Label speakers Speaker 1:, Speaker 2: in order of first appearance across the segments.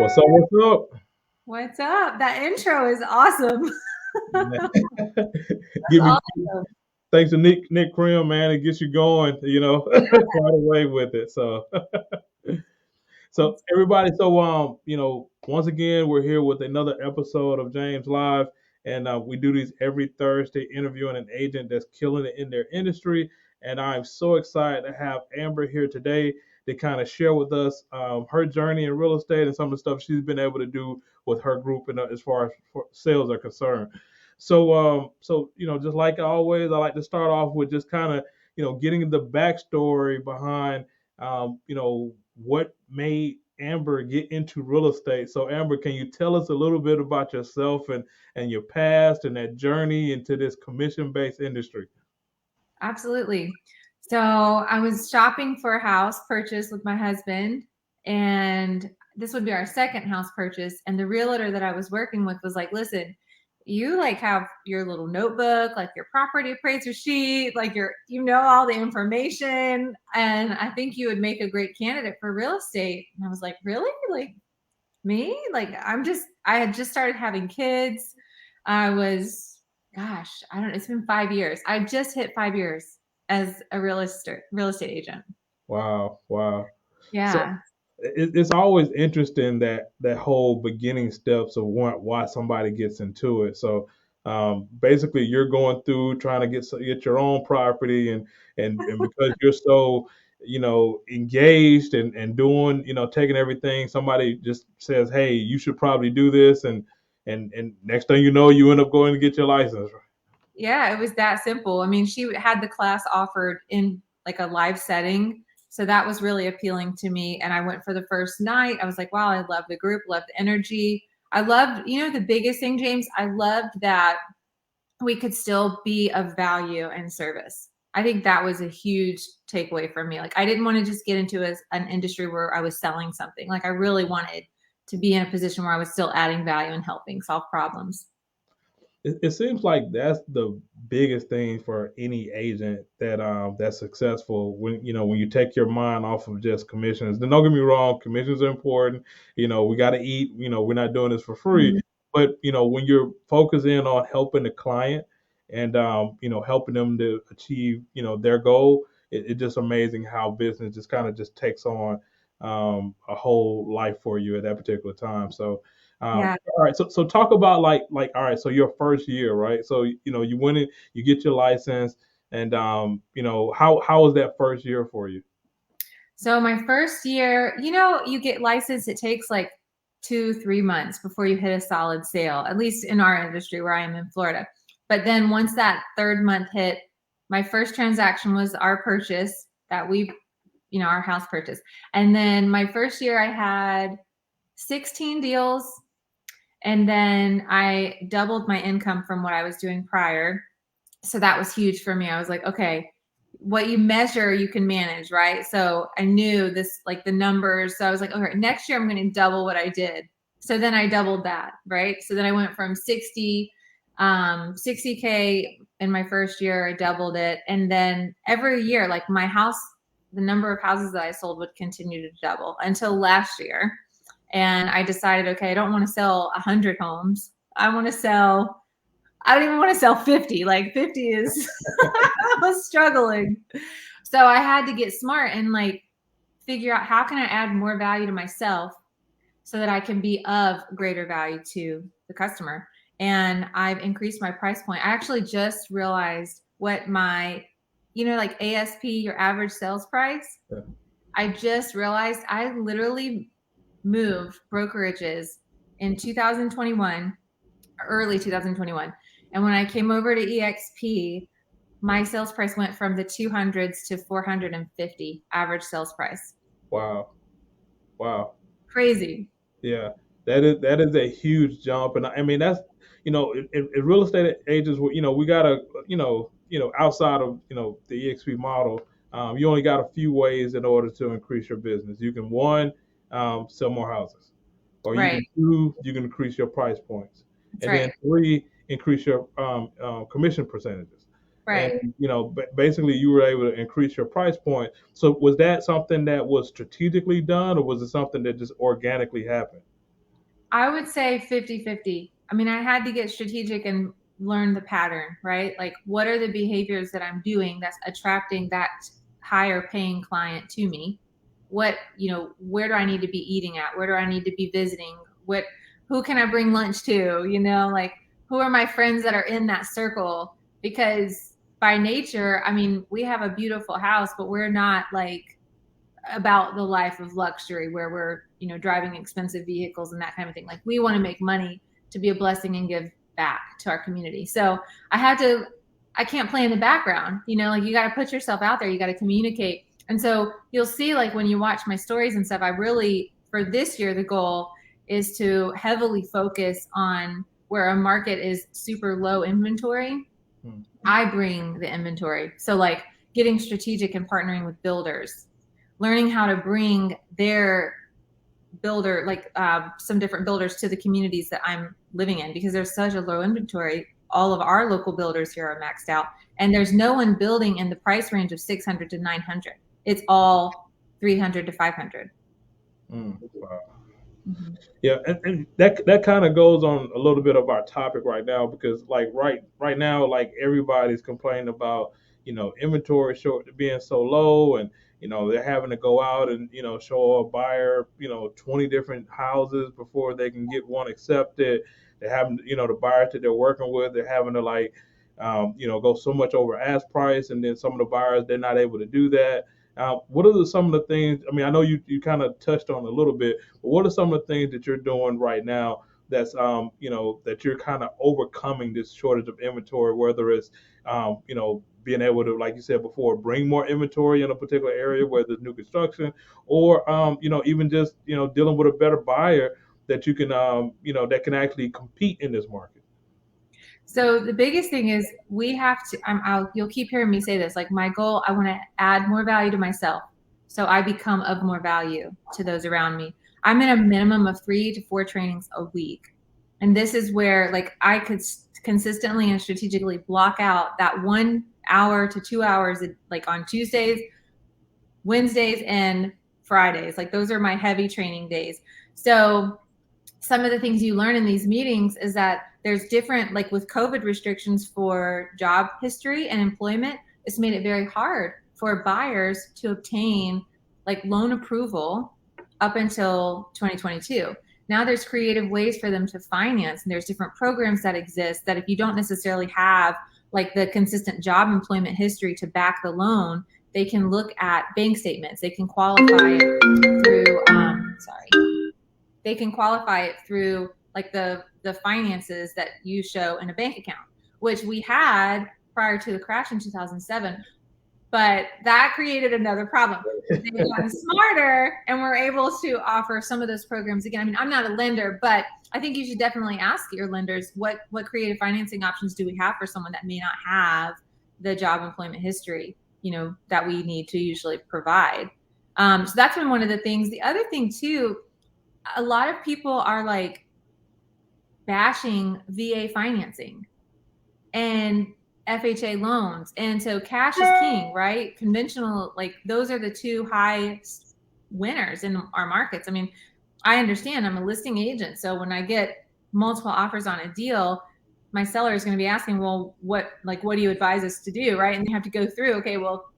Speaker 1: What's up? What's up?
Speaker 2: What's up? That intro is awesome. That's
Speaker 1: Give me
Speaker 2: awesome.
Speaker 1: thanks to Nick Krim, man. It gets you going, right away with it. So everybody, once again, we're here with another episode of James Live, and we do these every Thursday, interviewing an agent that's killing it in their industry. And I'm so excited to have Amber here today to kind of share with us her journey in real estate and some of the stuff she's been able to do with her group, and as far as sales are concerned. Just like always, I like to start off with just kind of getting the backstory behind what made Amber get into real estate. So Amber, can you tell us a little bit about yourself and your past and that journey into this commission-based industry?
Speaker 2: Absolutely. So I was shopping for a house purchase with my husband, and this would be our second house purchase. And the realtor that I was working with was like, listen, you like have your little notebook, like your property appraiser sheet, like all the information. And I think you would make a great candidate for real estate. And I was like, really? Like me? Like I had just started having kids. I was, gosh, I don't know. It's been 5 years. I just hit 5 years as a real estate agent.
Speaker 1: Wow, wow. So
Speaker 2: Yeah.
Speaker 1: it's always interesting that whole beginning steps of why somebody gets into it. So basically, you're going through trying to get your own property, and because you're so engaged and doing taking everything, somebody just says, hey, you should probably do this, and next thing you know, you end up going to get your license.
Speaker 2: Yeah, it was that simple. I mean, she had the class offered in like a live setting. So that was really appealing to me. And I went for the first night. I was like, wow, I love the group, love the energy. I loved, the biggest thing, James, I loved that we could still be of value and service. I think that was a huge takeaway for me. Like, I didn't want to just get into an industry where I was selling something. Like, I really wanted to be in a position where I was still adding value and helping solve problems.
Speaker 1: It seems like that's the biggest thing for any agent that's successful, when you take your mind off of just commissions. Then don't get me wrong, commissions are important. We got to eat. We're not doing this for free.
Speaker 2: Mhm.
Speaker 1: But when you're focusing on helping the client and helping them to achieve their goal, it's just amazing how business just kind of just takes on a whole life for you at that particular time. So
Speaker 2: Yeah.
Speaker 1: all right, so talk about all right, so your first year, right? So you went in, you get your license, and how was that first year for you?
Speaker 2: So my first year, you get licensed, it takes like 2-3 months before you hit a solid sale, at least in our industry where I am in Florida. But then once that third month hit, my first transaction was our purchase that our house purchase. And then my first year I had 16 deals, and then I doubled my income from what I was doing prior. So that was huge for me. I was like, okay, what you measure, you can manage, right? So I knew this, like the numbers. So I was like, okay, next year I'm going to double what I did. So then I doubled that, right? So then I went from 60K in my first year, I doubled it. And then every year, like my house, the number of houses that I sold would continue to double until last year. And I decided, okay, I don't want to sell 100 homes. I don't even want to sell 50. Like 50 is, I was struggling. So I had to get smart and like figure out how can I add more value to myself so that I can be of greater value to the customer. And I've increased my price point. I actually just realized what my, like ASP, your average sales price.
Speaker 1: Yeah.
Speaker 2: I just realized I literally moved brokerages in 2021, early 2021. And when I came over to EXP, my sales price went from the 200s to 450 average sales price.
Speaker 1: Wow, wow.
Speaker 2: Crazy.
Speaker 1: Yeah, that is a huge jump, and I mean that's in real estate agents, we gotta outside of the EXP model, you only got a few ways in order to increase your business. You can one, sell more houses, or you
Speaker 2: Right.
Speaker 1: can two, you can increase your price points,
Speaker 2: That's
Speaker 1: and then
Speaker 2: right.
Speaker 1: three, increase your commission percentages. And
Speaker 2: Right.
Speaker 1: basically, you were able to increase your price point. So was that something that was strategically done, or was it something that just organically happened?
Speaker 2: I would say 50-50. I mean, I had to get strategic and learn the pattern, right? Like, what are the behaviors that I'm doing that's attracting that higher paying client to me? What, where do I need to be eating at? Where do I need to be visiting? Who can I bring lunch to? Like, who are my friends that are in that circle? Because by nature, I mean, we have a beautiful house, but we're not like about the life of luxury where we're driving expensive vehicles and that kind of thing. Like, we want to make money to be a blessing and give back to our community. So I can't play in the background, like, you got to put yourself out there, you got to communicate. And so you'll see, like, when you watch my stories and stuff, I really, for this year, the goal is to heavily focus on where a market is super low inventory. I bring the inventory. So, like, getting strategic and partnering with builders, learning how to bring their builder, like some different builders, to the communities that I'm living in, because there's such a low inventory. All of our local builders here are maxed out, and there's no one building in the price range of 600 to 900. It's all 300 to 500.
Speaker 1: Wow.
Speaker 2: Mm-hmm.
Speaker 1: Yeah, and that kind of goes on a little bit of our topic right now, because like right now, like, everybody's complaining about inventory short being so low, and they're having to go out and show a buyer 20 different houses before they can get one accepted. They're having the buyers that they're working with, they're having to, like, go so much over ask price, and then some of the buyers, they're not able to do that. What are some of the things? I mean, I know you kind of touched on a little bit, but what are some of the things that you're doing right now that's that you're kind of overcoming this shortage of inventory, whether it's being able to, like you said before, bring more inventory in a particular area where there's new construction, or even just dealing with a better buyer that you can that can actually compete in this market.
Speaker 2: So the biggest thing is we have to, you'll keep hearing me say this, like, my goal, I want to add more value to myself, so I become of more value to those around me. I'm in a minimum of 3 to 4 trainings a week. And this is where, like, I could consistently and strategically block out that 1 hour to 2 hours, like on Tuesdays, Wednesdays, and Fridays. Like, those are my heavy training days. So some of the things you learn in these meetings is that there's different, like with COVID restrictions for job history and employment, it's made it very hard for buyers to obtain, like, loan approval up until 2022. Now there's creative ways for them to finance, and there's different programs that exist that, if you don't necessarily have, like, the consistent job employment history to back the loan, they can look at bank statements. They can qualify it through they can qualify it through, like, the finances that you show in a bank account, which we had prior to the crash in 2007. But that created another problem. They've gotten smarter, and we're able to offer some of those programs again. I mean, I'm not a lender, but I think you should definitely ask your lenders what creative financing options do we have for someone that may not have the job employment history, that we need to usually provide. So that's been one of the things. The other thing too, a lot of people are, like, bashing VA financing and FHA loans. And so cash is king, right? Conventional, like, those are the two high winners in our markets. I mean, I understand, I'm a listing agent. So when I get multiple offers on a deal, my seller is going to be asking, well, what do you advise us to do? Right. And they have to go through, okay, well,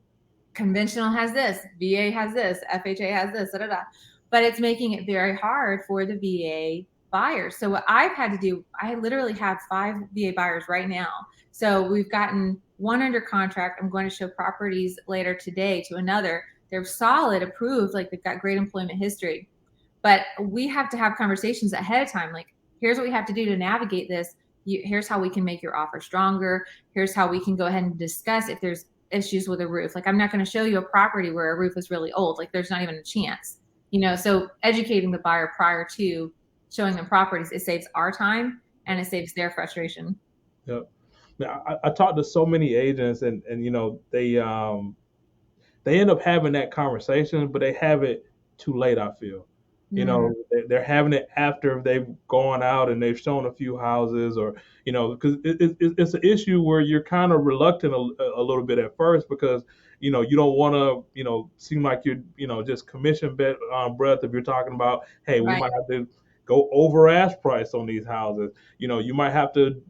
Speaker 2: conventional has this, VA has this, FHA has this, da, da, da. But it's making it very hard for the VA buyers. So what I've had to do, I literally have 5 VA buyers right now. So we've gotten one under contract. I'm going to show properties later today to another. They're solid, approved, like, they've got great employment history. But we have to have conversations ahead of time. Like, here's what we have to do to navigate this. Here's how we can make your offer stronger. Here's how we can go ahead and discuss if there's issues with a roof. Like, I'm not going to show you a property where a roof is really old. Like, there's not even a chance. So educating the buyer prior to showing them properties, it saves our time and it saves their frustration.
Speaker 1: Yep. Now, I talked to so many agents, and they end up having that conversation, but they have it too late, I feel. They're having it after they've gone out and they've shown a few houses, or because it's an issue where you're kind of reluctant a little bit at first, because you don't want to seem like you're just commission breath if you're talking about, hey, we
Speaker 2: Right.
Speaker 1: might have to go over ask price on these houses. You might have to,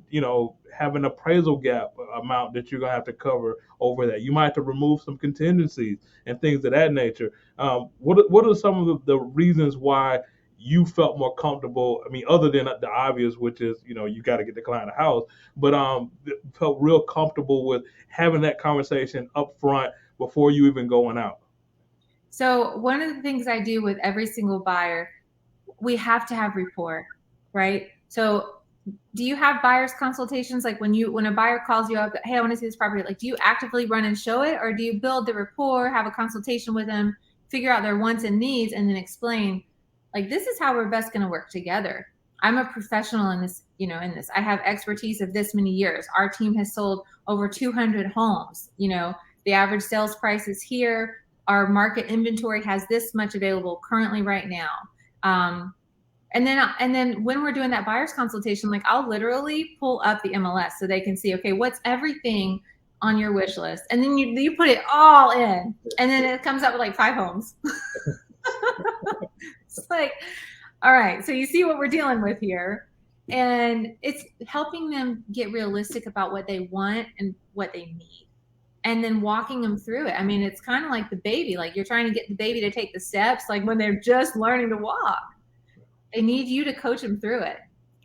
Speaker 1: have an appraisal gap amount that you're gonna have to cover over that. You might have to remove some contingencies and things of that nature. What are some of the reasons why you felt more comfortable? I mean, other than the obvious, which is, you got to get the client a house, but felt real comfortable with having that conversation up front before you even going out.
Speaker 2: So one of the things I do with every single buyer, we have to have rapport, right? So do you have buyers consultations? Like when a buyer calls you up, hey, I want to see this property, like do you actively run and show it, or do you build the rapport, have a consultation with them, figure out their wants and needs, and then explain, like, this is how we're best going to work together. I'm a professional in this, I have expertise of this many years. Our team has sold over 200 homes. The average sales price is here. Our market inventory has this much available currently right now. And then when we're doing that buyer's consultation, like I'll literally pull up the MLS so they can see, okay, what's everything on your wish list? And then you put it all in, and then it comes up with like 5 homes. It's like, all right, so you see what we're dealing with here. And it's helping them get realistic about what they want and what they need, and then walking them through it. I mean, it's kind of like the baby, like you're trying to get the baby to take the steps, like when they're just learning to walk. They need you to coach them through it.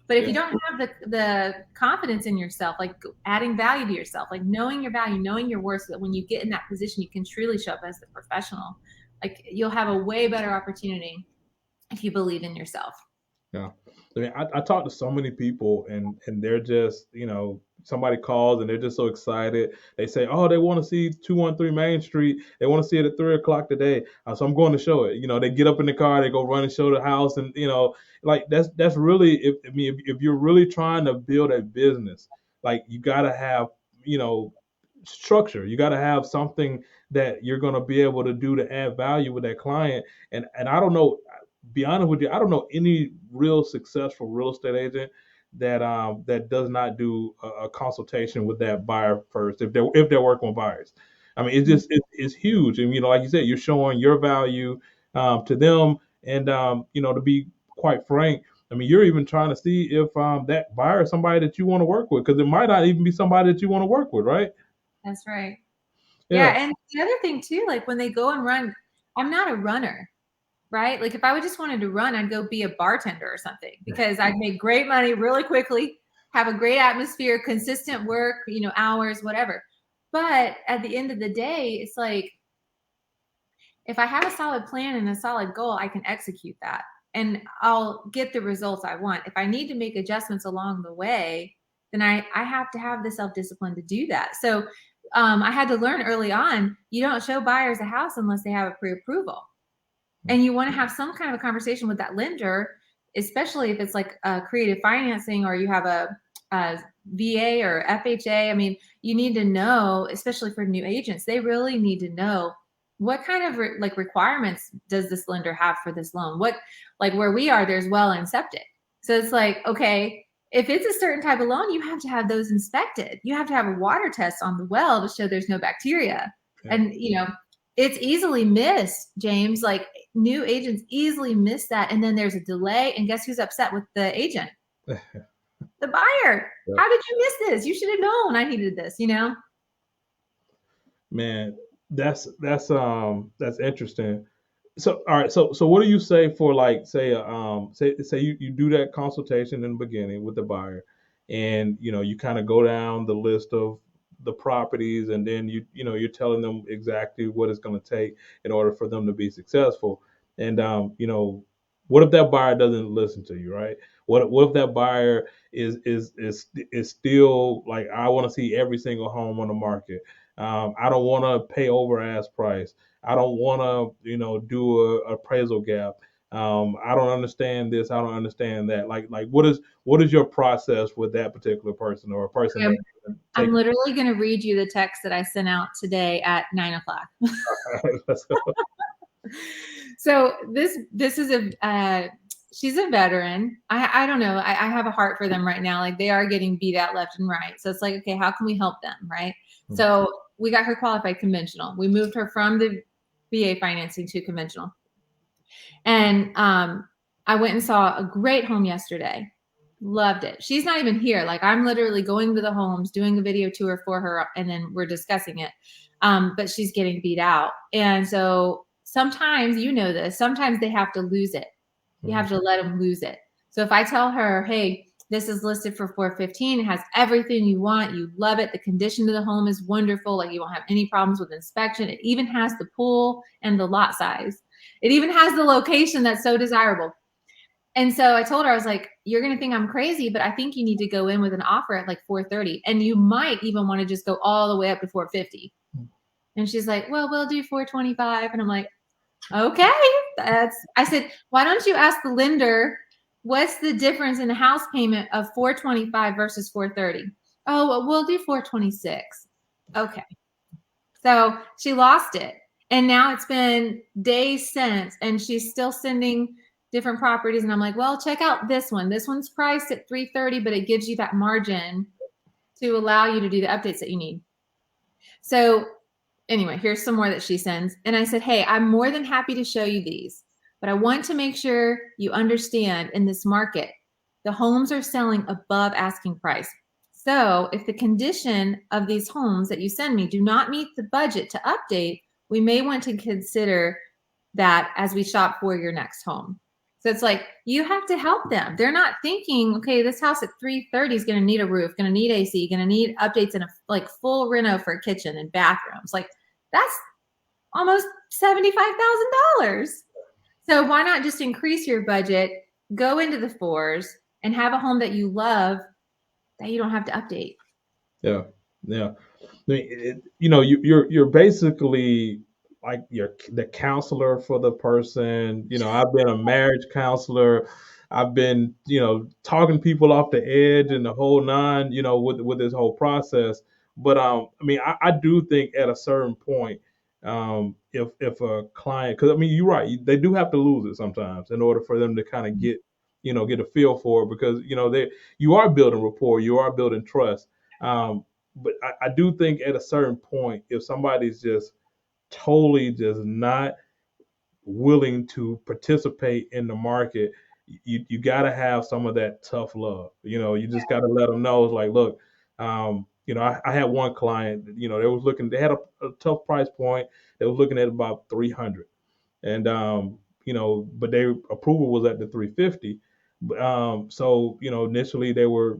Speaker 2: But if you don't have the confidence in yourself, like adding value to yourself, like knowing your value, knowing your worth, so that when you get in that position, you can truly show up as the professional. Like you'll have a way better opportunity if you believe in yourself.
Speaker 1: Yeah. I mean, I talk to so many people, and they're just, somebody calls and they're just so excited. They say, oh, they want to see 213 Main Street. They want to see it at 3 o'clock today. So I'm going to show it. They get up in the car, they go run and show the house. And, like that's really, if you're really trying to build a business, like you got to have, structure. You got to have something that you're going to be able to do to add value with that client. And I don't know, be honest with you, I don't know any real successful real estate agent that does not do a consultation with that buyer first if they're working with buyers. I mean, it's huge, and like you said, you're showing your value to them, and to be quite frank, I mean, you're even trying to see if that buyer is somebody that you want to work with, because it might not even be somebody that you want to work with, right?
Speaker 2: That's right. Yeah, and the other thing too, like when they go and run, I'm not a runner. Right? Like if I would just wanted to run, I'd go be a bartender or something, because I'd make great money really quickly, have a great atmosphere, consistent work, hours, whatever. But at the end of the day, it's like, if I have a solid plan and a solid goal, I can execute that and I'll get the results I want. If I need to make adjustments along the way, then I have to have the self-discipline to do that. So I had to learn early on, you don't show buyers a house unless they have a pre-approval. And you want to have some kind of a conversation with that lender, especially if it's like creative financing, or you have a VA or FHA. I mean, you need to know, especially for new agents, they really need to know what kind of requirements does this lender have for this loan? What, like where we are, there's well and septic. So it's like, okay, if it's a certain type of loan, you have to have those inspected. You have to have a water test on the well to show there's no bacteria. Yeah. And, it's easily missed, James. Like new agents easily miss that. And then there's a delay. And guess who's upset with the agent? The buyer. Yeah. How did you miss this? You should have known I needed this,
Speaker 1: Man, that's interesting. So all right, so what do you say for, like, say you do that consultation in the beginning with the buyer, and you kind of go down the list of the properties, and then you're telling them exactly what it's going to take in order for them to be successful. And what if that buyer doesn't listen to you, right? What if that buyer is still like, I want to see every single home on the market. I don't want to pay over ask price. I don't want to do a appraisal gap. I don't understand this. I don't understand that. Like what is your process with that particular person, or a person?
Speaker 2: Okay. I'm literally going to read you the text that I sent out today at 9:00. So this is she's a veteran. I don't know. I have a heart for them right now. Like they are getting beat out left and right. So it's like, okay, how can we help them? Right. Mm-hmm. So we got her qualified conventional. We moved her from the VA financing to conventional. And I went and saw a great home yesterday. Loved it. She's not even here. Like, I'm literally going to the homes, doing a video tour for her, and then we're discussing it. But she's getting beat out. And so sometimes, you know this, sometimes they have to lose it. You have to let them lose it. So if I tell her, hey, this is listed for 415, it has everything you want, you love it, the condition of the home is wonderful, like you won't have any problems with inspection, it even has the pool and the lot size, it even has the location that's so desirable. And so I told her, I was like, you're going to think I'm crazy, but I think you need to go in with an offer at like 430. And you might even want to just go all the way up to 450. And she's like, well, we'll do 425. And I'm like, okay. I said, why don't you ask the lender, what's the difference in the house payment of 425 versus 430? Oh, well, we'll do 426. Okay. So she lost it. And now it's been days since, and she's still sending different properties. And I'm like, well, check out this one. This one's priced at 330, but it gives you that margin to allow you to do the updates that you need. So anyway, here's some more that she sends. And I said, hey, I'm more than happy to show you these, but I want to make sure you understand in this market, the homes are selling above asking price. So if the condition of these homes that you send me do not meet the budget to update, we may want to consider that as we shop for your next home. So it's like, you have to help them. They're not thinking, okay, this house at 330 is going to need a roof, going to need AC, going to need updates in a like full reno for a kitchen and bathrooms. Like, that's almost $75,000. So why not just increase your budget, go into the fours, and have a home that you love that you don't have to update?
Speaker 1: Yeah, yeah. I mean, you're basically like you're the counselor for the person. I've been a marriage counselor. I've been talking people off the edge and the whole nine. With this whole process. But I mean, I do think at a certain point, if a client, because I mean, you're right, they do have to lose it sometimes in order for them to kind of get a feel for it, because you are building rapport, you are building trust. But I do think at a certain point, if somebody's just totally just not willing to participate in the market, you got to have some of that tough love. You just got to let them know. It's like, look, I had one client. They had a tough price point. They was looking at about 300, and but their approval was at the 350. So initially they were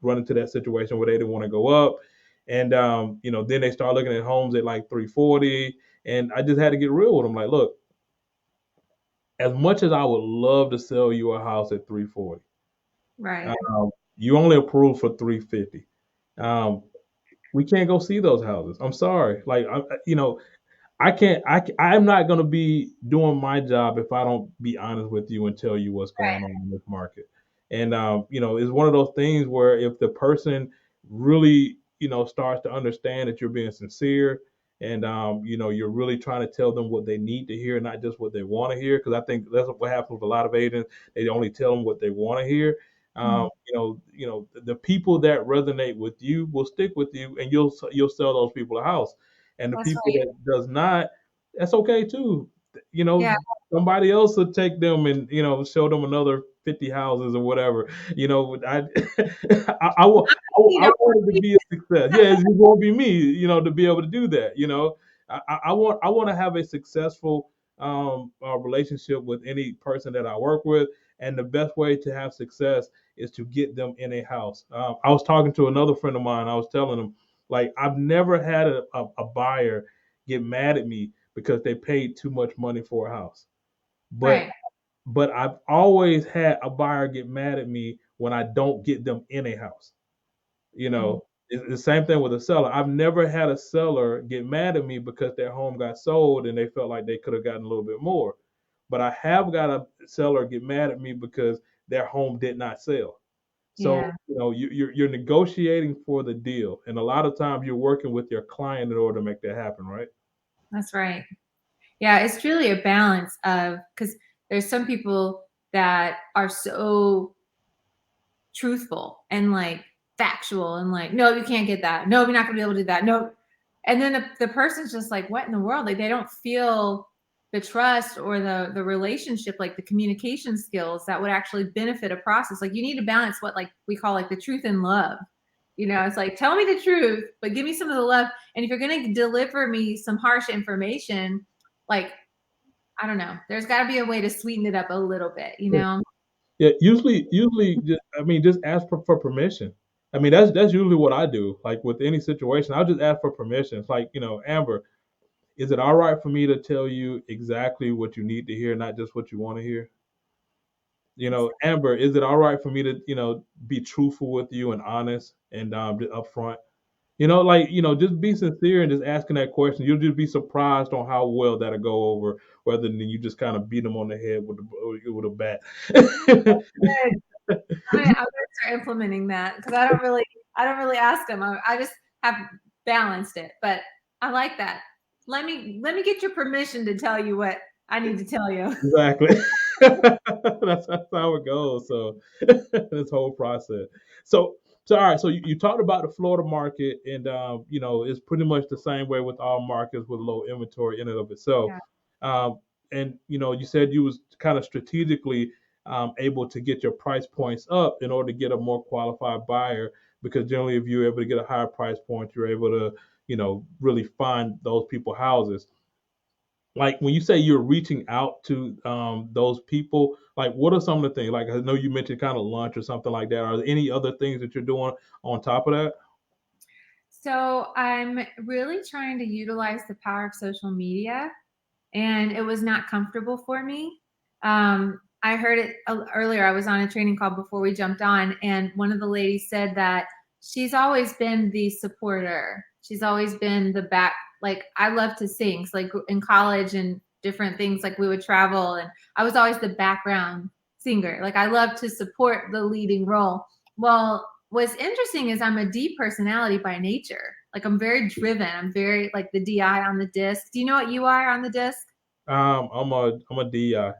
Speaker 1: running to that situation where they didn't want to go up, and then they start looking at homes at like 340, and I just had to get real with them. Like, look, as much as I would love to sell you a house at 340,
Speaker 2: Right.
Speaker 1: you only approved for 350. Um, we can't go see those houses. I'm sorry. Like, I can't. I'm not going to be doing my job if I don't be honest with you and tell you what's going on in this market. And it's one of those things where if the person really starts to understand that you're being sincere, and you're really trying to tell them what they need to hear, not just what they want to hear, because I think that's what happens with a lot of agents. They only tell them what they want to hear.
Speaker 2: Mhm.
Speaker 1: The people that resonate with you will stick with you, and you'll sell those people a house. And the
Speaker 2: That's
Speaker 1: people
Speaker 2: right.
Speaker 1: that does not, that's okay too. You
Speaker 2: Yeah.
Speaker 1: know, somebody else will take them and show them another 50 houses or whatever. I
Speaker 2: You
Speaker 1: want it to be a success. Yeah, it won't be me. To be able to do that. I want to have a successful relationship with any person that I work with, and the best way to have success is to get them in a house. I was talking to another friend of mine. I was telling him, like, I've never had a buyer get mad at me because they paid too much money for a house. But
Speaker 2: Right.
Speaker 1: but I've always had a buyer get mad at me when I don't get them in a house. You
Speaker 2: Mhm.
Speaker 1: know, it's the same thing with a seller. I've never had a seller get mad at me because their home got sold and they felt like they could have gotten a little bit more. But I have got a seller get mad at me because their home did not sell. So,
Speaker 2: Yeah,
Speaker 1: you're negotiating for the deal, and a lot of times you're working with your client in order to make that happen, right?
Speaker 2: that's right. Yeah, it's truly a balance of, because there's some people that are so truthful and like factual and like, no, you can't get that. No, you're not gonna be able to do that. No. And then the person's just like, what in the world? Like, they don't feel the trust or the relationship, like the communication skills that would actually benefit a process. Like you need to balance what like we call like the truth and love. You know, it's like tell me the truth, but give me some of the love. And if you're going to deliver me some harsh information, like I don't know, there's got to be a way to sweeten it up a little bit, you know?
Speaker 1: Yeah, usually, I mean, just ask for permission. I mean, that's usually what I do. Like with any situation, I'll just ask for permission. It's like, Amber, is it all right for me to tell you exactly what you need to hear, not just what you want to hear? Amber, is it all right for me to, be truthful with you and honest and just upfront? Just be sincere and just asking that question. You'll just be surprised on how well that'll go over, rather than you just kind of beat them on the head with a bat.
Speaker 2: Good. I'm gonna start implementing that because I don't really ask them. I just have balanced it, but I like that. Let me get your permission to tell you what I need to tell you.
Speaker 1: Exactly. That's how it goes. So this whole process. So all right. So you talked about the Florida market, and it's pretty much the same way with all markets with low inventory in and of itself.
Speaker 2: Yeah.
Speaker 1: Um, and you said you was kind of strategically able to get your price points up in order to get a more qualified buyer, because generally if you're able to get a higher price point, you're able to really find those people houses. Like when you say you're reaching out to those people, like what are some of the things? Like I know you mentioned kind of lunch or something like that. Are there any other things that you're doing on top of that?
Speaker 2: So I'm really trying to utilize the power of social media, and it was not comfortable for me. I heard it earlier. I was on a training call before we jumped on, and one of the ladies said that she's always been the supporter. She's always been the back. Like I love to sing. So like in college and different things, like we would travel, and I was always the background singer. Like I love to support the leading role. Well, what's interesting is I'm a D personality by nature. Like I'm very driven. I'm very like the DI on the disc. Do you know what you are on the disc?
Speaker 1: I'm a DI.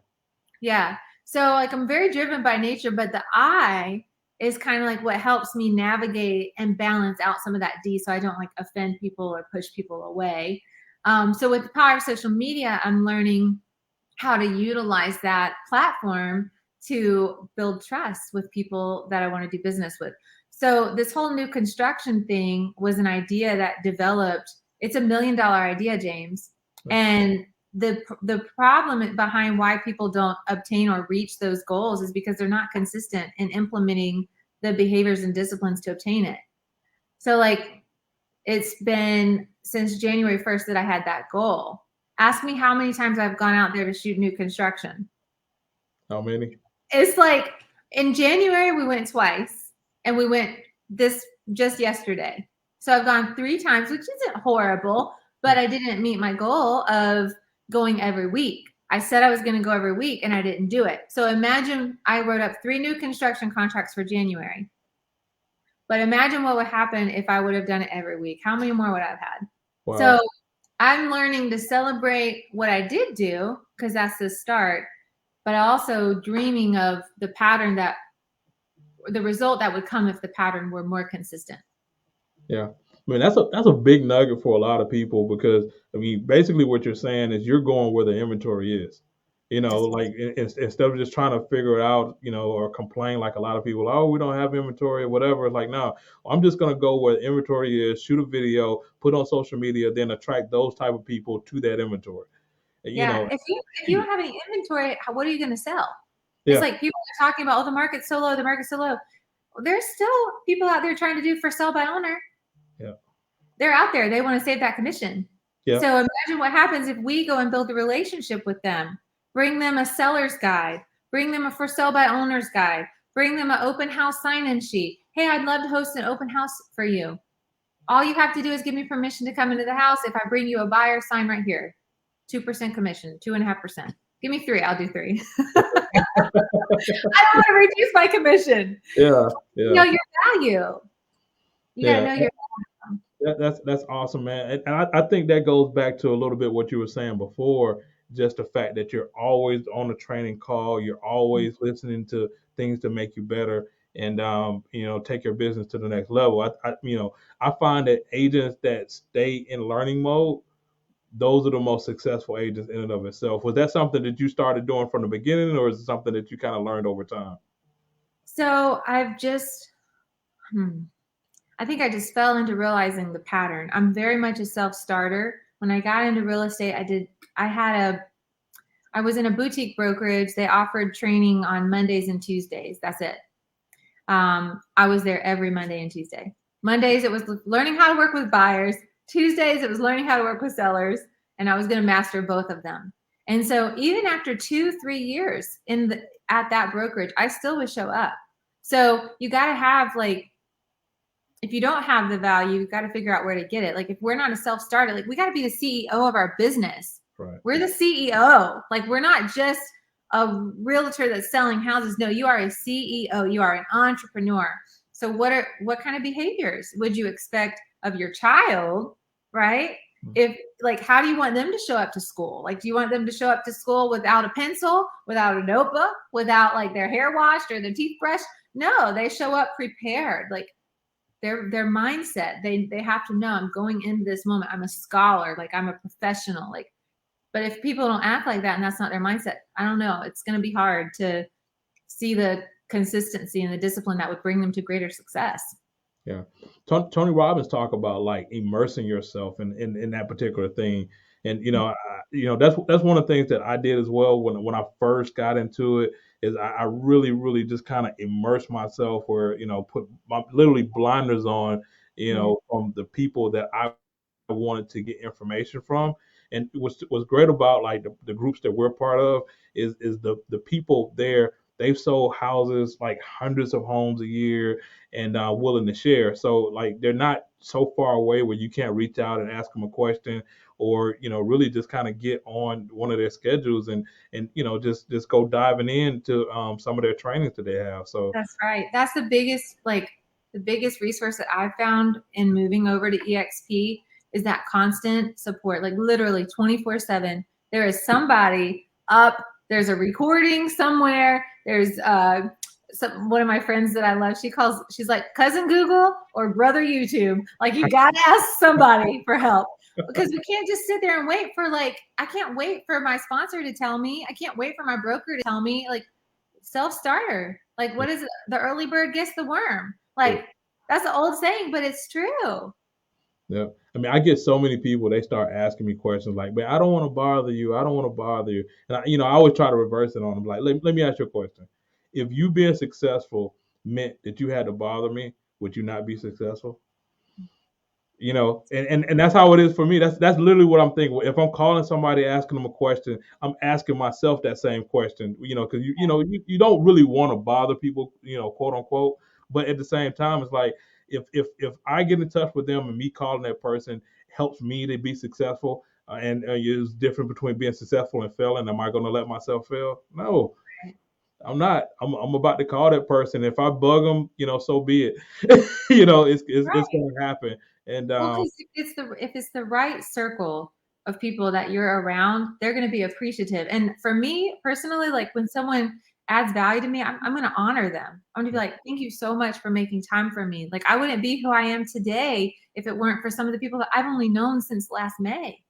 Speaker 2: Yeah. So like I'm very driven by nature, but the I is kind of like what helps me navigate and balance out some of that D so I don't like offend people or push people away. So with the power of social media, I'm learning how to utilize that platform to build trust with people that I want to do business with. So this whole new construction thing was an idea that developed. It's $1 million idea, James. And the problem behind why people don't obtain or reach those goals is because they're not consistent in implementing the behaviors and disciplines to obtain it. So like it's been since January 1st that I had that goal. Ask me how many times I've gone out there to shoot new construction.
Speaker 1: How many?
Speaker 2: It's like in January we went twice, and we went this just yesterday. So I've gone 3 times, which isn't horrible, but I didn't meet my goal of going every week. I said I was going to go every week, and I didn't do it. So imagine I wrote up 3 new construction contracts for January. But imagine what would happen if I would have done it every week. How many more would I have had?
Speaker 1: Wow.
Speaker 2: So I'm learning to celebrate what I did do because that's the start, but also dreaming of the pattern that the result that would come if the pattern were more consistent.
Speaker 1: Yeah. I mean, that's a big nugget for a lot of people, because I mean, basically what you're saying is you're going where the inventory is. Like instead of just trying to figure it out, or complain like a lot of people, oh, we don't have inventory or whatever. It's like, no, I'm just gonna go where the inventory is, shoot a video, put on social media, then attract those type of people to that inventory. You
Speaker 2: Yeah.
Speaker 1: know,
Speaker 2: If you don't have any inventory, what are you going to sell? It's
Speaker 1: yeah,
Speaker 2: like people are talking about, oh, the market's so low, the market's so low. Well, there's still people out there trying to do for sale by owner.
Speaker 1: yeah,
Speaker 2: They're out there. They want to save that commission.
Speaker 1: yeah,
Speaker 2: So imagine what happens if we go and build a relationship with them, bring them a seller's guide, bring them a for sale by owner's guide, bring them an open house sign-in sheet. Hey, I'd love to host an open house for you. All you have to do is give me permission to come into the house. If I bring you a buyer, sign right here. 2% commission, 2.5%. Give me 3. I'll do 3. I don't want to reduce my commission.
Speaker 1: yeah,
Speaker 2: You
Speaker 1: yeah,
Speaker 2: know your value. You got to
Speaker 1: yeah.
Speaker 2: know your
Speaker 1: That's awesome, man. And I think that goes back to a little bit what you were saying before, just the fact that you're always on a training call, you're always listening to things to make you better, and take your business to the next level. I find that agents that stay in learning mode, those are the most successful agents in and of itself. Was that something that you started doing from the beginning, or is it something that you kind of learned over time?
Speaker 2: So I think I just fell into realizing the pattern. I'm very much a self-starter. When I got into real estate, I was in a boutique brokerage. They offered training on Mondays and Tuesdays. That's it. I was there every Monday and Tuesday. Mondays, it was learning how to work with buyers. Tuesdays, it was learning how to work with sellers. And I was going to master both of them. And so even after 2-3 years at that brokerage, I still would show up. So you got to have if you don't have the value, you got to figure out where to get it. Like if we're not a self-starter, we got to be the CEO of our business.
Speaker 1: Right.
Speaker 2: We're the CEO. We're not just a realtor that's selling houses. No, you are a CEO. You are an entrepreneur. So what kind of behaviors would you expect of your child, right? If how do you want them to show up to school? Do you want them to show up to school without a pencil, without a notebook, without their hair washed or their teeth brushed? No, they show up prepared. Their mindset, they have to know, I'm going into this moment, I'm a scholar, I'm a professional. But if people don't act like that and that's not their mindset, I don't know, it's going to be hard to see the consistency and the discipline that would bring them to greater success.
Speaker 1: Yeah. Tony Robbins talk about immersing yourself in that particular thing. And that's one of the things that I did as well when I first got into it, is I really, really just kind of immersed myself, where, put my literally blinders on, from the people that I wanted to get information from. And what's great about the groups that we're part of is the people there. They've sold houses, hundreds of homes a year, and willing to share. So they're not so far away where you can't reach out and ask them a question, or really just kind of get on one of their schedules and just go diving into some of their trainings that they have. So
Speaker 2: that's right. That's the biggest resource that I've found in moving over to EXP is that constant support, literally 24/7. There is somebody up. There's a recording somewhere. There's one of my friends that I love. She's like cousin Google or brother YouTube. You gotta ask somebody for help, because we can't just sit there and wait for I can't wait for my sponsor to tell me. I can't wait for my broker to tell me. Self-starter. What is it? The early bird gets the worm. That's an old saying, but it's true.
Speaker 1: Yeah. I mean, I get so many people, they start asking me questions but I don't want to bother you. I don't want to bother you. And I always try to reverse it on them. Let me ask you a question. If you being successful meant that you had to bother me, would you not be successful? And that's how it is for me. That's literally what I'm thinking. If I'm calling somebody, asking them a question, I'm asking myself that same question, because you don't really want to bother people, quote unquote. But at the same time, it's if I get in touch with them and me calling that person helps me to be successful, and it's different between being successful and failing. Am I going to let myself fail? No, I'm not. I'm about to call that person. If I bug them, so be it. It's going to happen. And
Speaker 2: if it's the right circle of people that you're around, they're going to be appreciative. And for me personally, when someone adds value to me, I'm going to honor them. I'm going to be like, thank you so much for making time for me. I wouldn't be who I am today if it weren't for some of the people that I've only known since last May.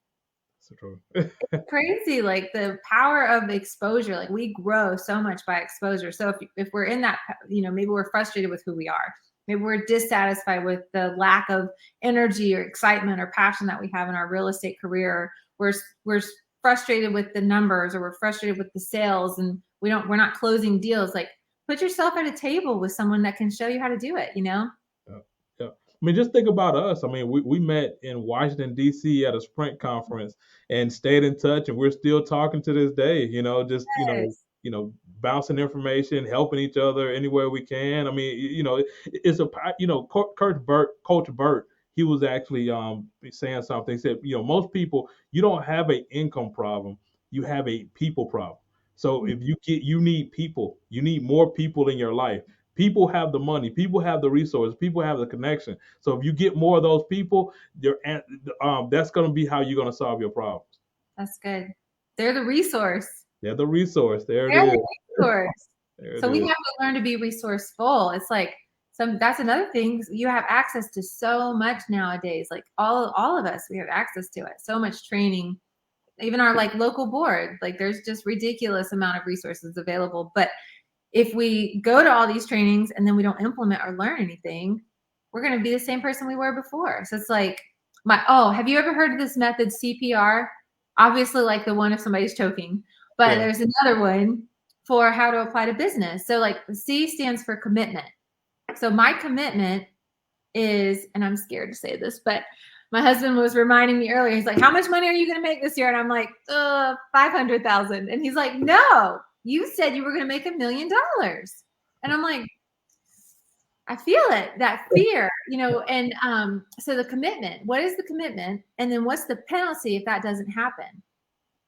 Speaker 1: So true.
Speaker 2: It's crazy, the power of exposure. We grow so much by exposure. So if we're in that, maybe we're frustrated with who we are. Maybe we're dissatisfied with the lack of energy or excitement or passion that we have in our real estate career. We're frustrated with the numbers, or we're frustrated with the sales, and we're not closing deals. Put yourself at a table with someone that can show you how to do it.
Speaker 1: Yeah. I mean, just think about us. I mean, we met in Washington, D.C. at a Sprint conference and stayed in touch, and we're still talking to this day,
Speaker 2: Yes.
Speaker 1: Bouncing information, helping each other anywhere we can. I mean, it's Coach Burt, he was actually saying something. He said, most people, you don't have an income problem, you have a people problem. So if you need people, you need more people in your life. People have the money, people have the resources, people have the connection. So if you get more of those people, that's going to be how you're going to solve your problems.
Speaker 2: That's good. They're the resource.
Speaker 1: They're the resource. There it is.
Speaker 2: Resource. So we have to learn to be resourceful. It's that's another thing. You have access to so much nowadays. Like all of us, we have access to it. So much training, even our like local board. Like there's just ridiculous amount of resources available. But if we go to all these trainings and then we don't implement or learn anything, we're going to be the same person we were before. So it's like have you ever heard of this method CPR? Obviously, like the one if somebody's choking, but there's another one for how to apply to business. So like C stands for commitment. So my commitment is, and I'm scared to say this, but my husband was reminding me earlier. He's like, "How much money are you going to make this year?" And I'm like, 500,000. And he's like, "No, you said you were going to make $1 million." And I'm like, I feel it, that fear, and so the commitment, what is the commitment? And then what's the penalty if that doesn't happen?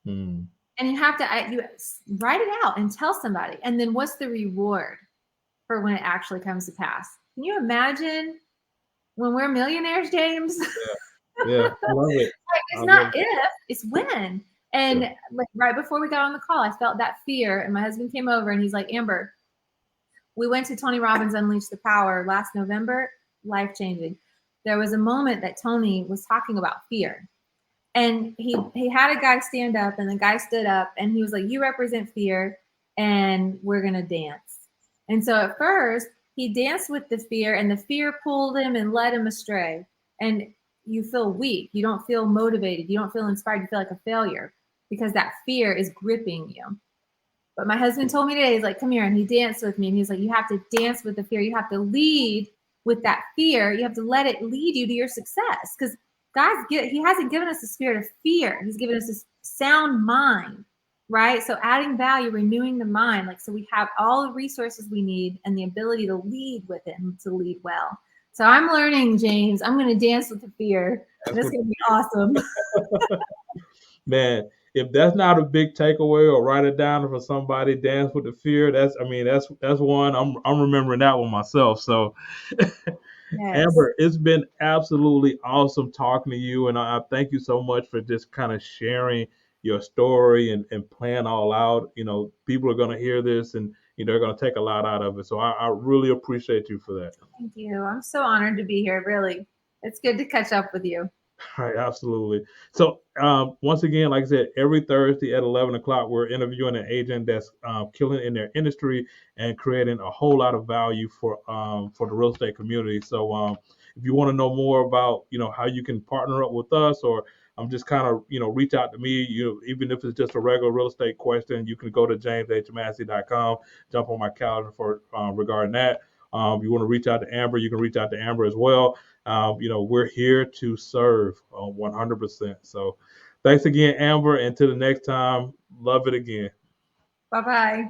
Speaker 1: Mm.
Speaker 2: And you have to you write it out and tell somebody. And then what's the reward for when it actually comes to pass? Can you imagine when we're millionaires, James?
Speaker 1: Yeah, I love it.
Speaker 2: It's not if, it's when. And like right before we got on the call, I felt that fear. And my husband came over and he's like, "Amber, we went to Tony Robbins Unleash the Power last November, life-changing. There was a moment that Tony was talking about fear. And he had a guy stand up, and the guy stood up, and he was like, "You represent fear, and we're going to dance." And so at first, he danced with the fear, and the fear pulled him and led him astray. And you feel weak. You don't feel motivated. You don't feel inspired. You feel like a failure because that fear is gripping you. But my husband told me today, he's like, "Come here." And he danced with me. And he's like, "You have to dance with the fear. You have to lead with that fear. You have to let it lead you to your success." Because he hasn't given us a spirit of fear. He's given us this sound mind, right? So adding value, renewing the mind. Like, so we have all the resources we need and the ability to lead with it and to lead well. So I'm learning, James. I'm going to dance with the fear. That's going to be awesome.
Speaker 1: Man, if that's not a big takeaway, or write it down for somebody, dance with the fear. That's one. I'm remembering that one myself. So,
Speaker 2: Yes.
Speaker 1: Amber, it's been absolutely awesome talking to you, and I thank you so much for just kind of sharing your story and playing all out. People are going to hear this, and they're going to take a lot out of it. So I really appreciate you for that.
Speaker 2: Thank you. I'm so honored to be here. Really, it's good to catch up with you.
Speaker 1: All right, absolutely. So once again, like I said, every Thursday at 11 o'clock, we're interviewing an agent that's killing in their industry and creating a whole lot of value for the real estate community. So if you want to know more about how you can partner up with us, or just kind of reach out to me, even if it's just a regular real estate question, you can go to jameshmassey.com, jump on my calendar for regarding that. You want to reach out to Amber, you can reach out to Amber as well. We're here to serve 100%. So thanks again, Amber. And to the next time, love it again.
Speaker 2: Bye-bye.